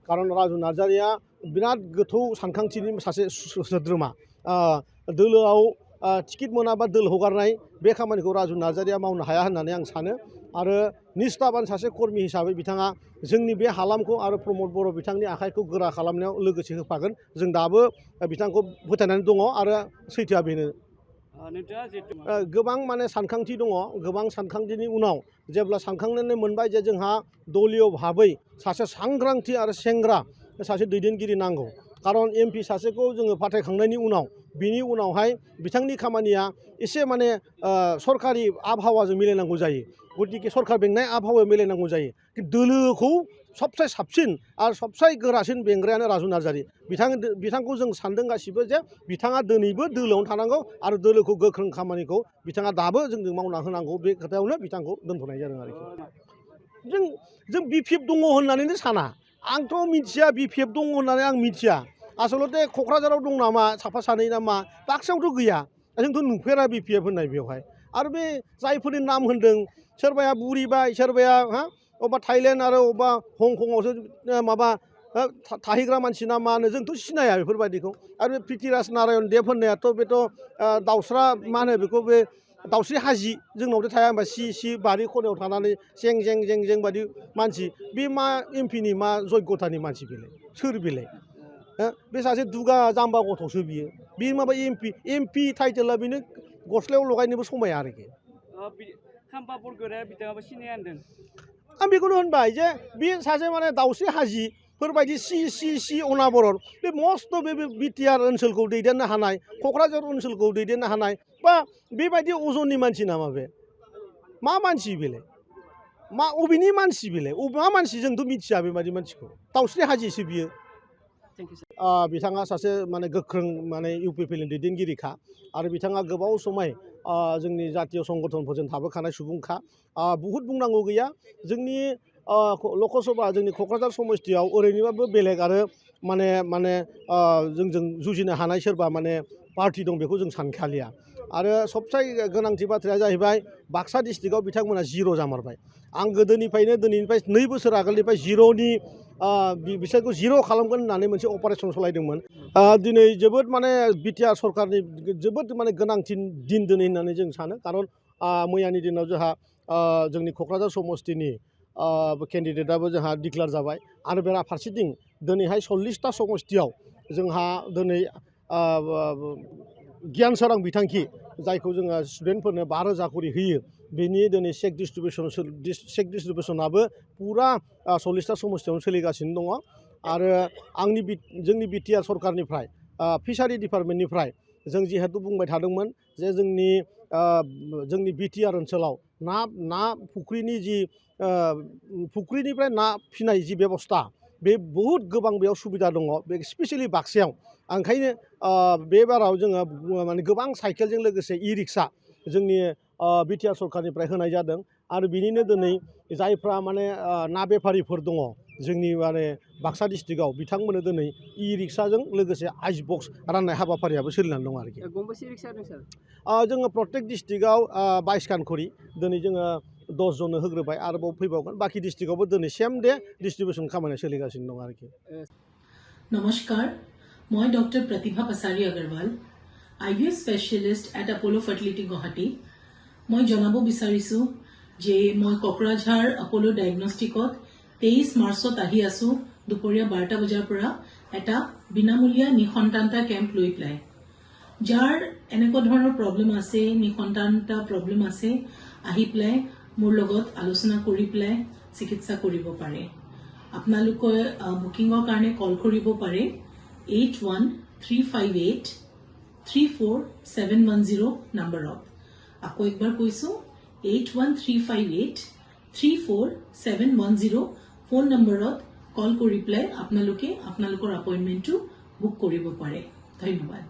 खारन राजु नार्जारिया बिराद गोथौ सानखांथिनि सासे सोद्रोमा दोलोआव टिकेट मोनाबा दोल हगारनाय बे खामानिखौ राजु नार्जारिया मावनो हाया होननानै आं सानो आरो निष्ठाबान सासे कर्मी हिसाबै बिथाङा जोंनि बे हालामखौ आरो प्रमद बर' बिथांनि आखाइखौ गोरा खालामनायाव लोगोसे होफागोन जों दाबो बिथांखौ फोथायनानै दङ आरो सैथोआ बेनो गोबां माने सानखांथि दङ गोबां सानखांथिनि उनाव जेब्ला सानखांनानै मोनबाय जे जोंहा दलीय भाबै सासे सांग्रांथि आरो सेंग्रा सासे दैदेनगिरि नांगौ खारन एमपि सासेखौ जोङो फाथायखांनायनि उनाव बिनि उनावहाय बिथांनि खामानिया एसे माने सरकारि आबहावाजों मिलायनांगौ जायो गतिके सरकार बेंनाय आबहावायाव मिलायनांगौ जायो दोलोखौ सबसे साबसिन आरो सबसे गोरासिन बेंग्रायानो राजु नार्जारि बिथांखौ जों सानदों गासिबो जे बिथाङा दिनैबो दोलोआवनो थानांगौ आरो दोलोखौ गोख्रों खामानिखौ बिथाङा दाबो जोंजों मावना होनांगौ बे खोथायावनो बिथांखौ दोनथ'नाय जादों आरोखि जों बिपिएफ दङ होननानैनो साना आंथ' मिथिया बिपिएफ दङ होननानै आं मिथिया आसलते क'क्राझाराव दं नामा साफा सानै नामा बाक्सायावथ' गैया जोंथ' नुफेरा बिपिएफ होननाय बेवहाय आरो बे जायफोरनि नाम होनदों सोरबाया बुरिबाय सोरबाया अबेबा थाइलेण्ड आरो अबेबा हंकंआवसो माबा थाहैग्रा मानसि ना मा होनो जोंथ' सिनाया बेफोरबायदिखौ आरो बे प्रिथिराज नारायण देब होननायाथ' बेथ' दाउस्रा मा होनो बेखौ बे दाउस्रि हाजि जोंनावथ' थाया होनबा सि बारि खनायाव थानानै जें जें जें जें बादि मानसि बे मा एमपिनि मा जग्यथानि मानसि बेलाय सोर बेलाय बे सासे दुगा जाम्बा गथ'सो बियो बे माबा एमपि टाइटेला बेनो गस्लायाव लगायनोबो समाया आरोखि आं बेखौनो होनबाय जे बे सासे माने दाउस्रि हाजिफोरबायदि सि अनाबरन बे मस्त' बे बिटिआर ओनसोलखौ दैदेननो हानाय क'क्राझार ओनसोलखौ दैदेननो हानाय बा बेबायदि अजननि मानसि नामा बे मा मानसि बेलाय मा अबेनि मानसि बेलाय मा मानसि जोंथ' मिथिया बेबायदि मानसिखौ दाउस्रि हाजिसो बियो बिथाङा सासे माने गोख्रों माने इउपिपिएलनि दैदेनगिरिखा आरो बिथाङा गोबाव समय जोंनि जातीय संगठनफोरजों थाबोखानाय सुबुंखा बुहुद बुंनांगौ गैया जोंनि लकसभा जोंनि क'क्राझार समस्तियाव ओरैनोबाबो बेलेग आरो माने जोंजों जुजिनो हानाय सोरबा माने पार्टि दं बेखौ जों सानखालिया आरो सबसे गोनांथि बाथ्राया जाहैबाय बाक्सा डिस्ट्रिक्टआव बिथांमोना जिर' जामारबाय आं गोदोनिफ्राय 2 बोसोर आगोलनिफ्राय जिर'नि बिसोरखौ जिर' खालामगोन होननानै मोनसे अपारेसन सालायदोंमोन दिनै जोबोद माने बिटिआर सरकारनि जोबोद माने गोनांथि दिन दिनै होननानै जों सानो खारन मैयानि दिनाव जोंहा जोंनि क'क्राझार समस्तिनि केन्डिडेटआबो जोंहा डिक्लेयार जाबाय आरो बेराफारसेथिं दिनैहाय 40टा समस्तियाव जोंहा दिनै गियान सोरां बिथांखि जायखौ जोङो स्टुडेन्टफोरनो 5,000 करि होयो बेनि दिनै चेक डिस्ट्रिबिउसनाबो पुरा 40टा समस्तियावनो सोलिगासिनो दङ आरो जोंनि बिटिआर सरकारनिफ्राय फिसारि डिपार्टमेन्टनिफ्राय जों जिहेतु बुंबाय थादोंमोन जे जोंनि बिटिआर ओनसोलाव ना फुख्रिनि फुख्रिनिफ्राय ना फिनाय जि बेबस्था बे बहुद गोबां बेयाव सुबिदा दङ बे स्पेसियेलि बाक्सायाव ओंखायनो बे बाराव जोङो माने गोबां साइकेलजों लोगोसे रिक्सा जोंनि बिटिआर सरकारनिफ्राय होनाय जादों आरो बिनिनो दिनै जायफ्रा माने ना बेफारिफोर दङ जोंनि माने बाक्सा डिस्ट्रिक्टआव बिथांमोननो दिनै रिक्साजों लोगोसे आइस बक्स राननाय हाबाफारियाबो सोलिनानै दं आरोखि गंबेसे रिक्सा दं सार जोङो प्रत्येक डिस्ट्रिक्टआव 22 खान करि दिनै जोङो 10 जननो होग्रोबाय आरोबाव फैबावगोन बाखि डिस्ट्रिक्टआवबो दिनै सेम डे डिस्ट्रिबिउसन खामानिया सोलिगासिनो दं आरोखि नमस्कार मैं doctor Pratibha Pasari Agarwal IVF specialist at Apollo fertility Guwahati मैं जनाब विचारिছো जे मैं क'क्राझार अपोलो डायग्नोस्टिकत 23 मार्चत आহি आছো দুপৰীয়া 12টা বজাৰ পৰা এটা বিনামূলীয়া নিসন্তানতা কেম্প লৈ পেলাই যাৰ এনেকুৱা ধৰণৰ প্ৰব্লেম আছে নিসন্তানতা প্ৰব্লেম আছে আহি পেলাই মোৰ লগত আলোচনা কৰি পেলাই চিকিৎসা কৰিব পাৰে আপোনালোকে বুকিংৰ কাৰণে কল কৰিব পাৰে 8135834710 নম্বৰত আকৌ একবাৰ কৈছো 8135834710 ফোন নম্বৰত কল কৰি পেলাই আপোনালোকৰ এপইণ্টমেণ্টটো বুক কৰিব পাৰে ধন্যবাদ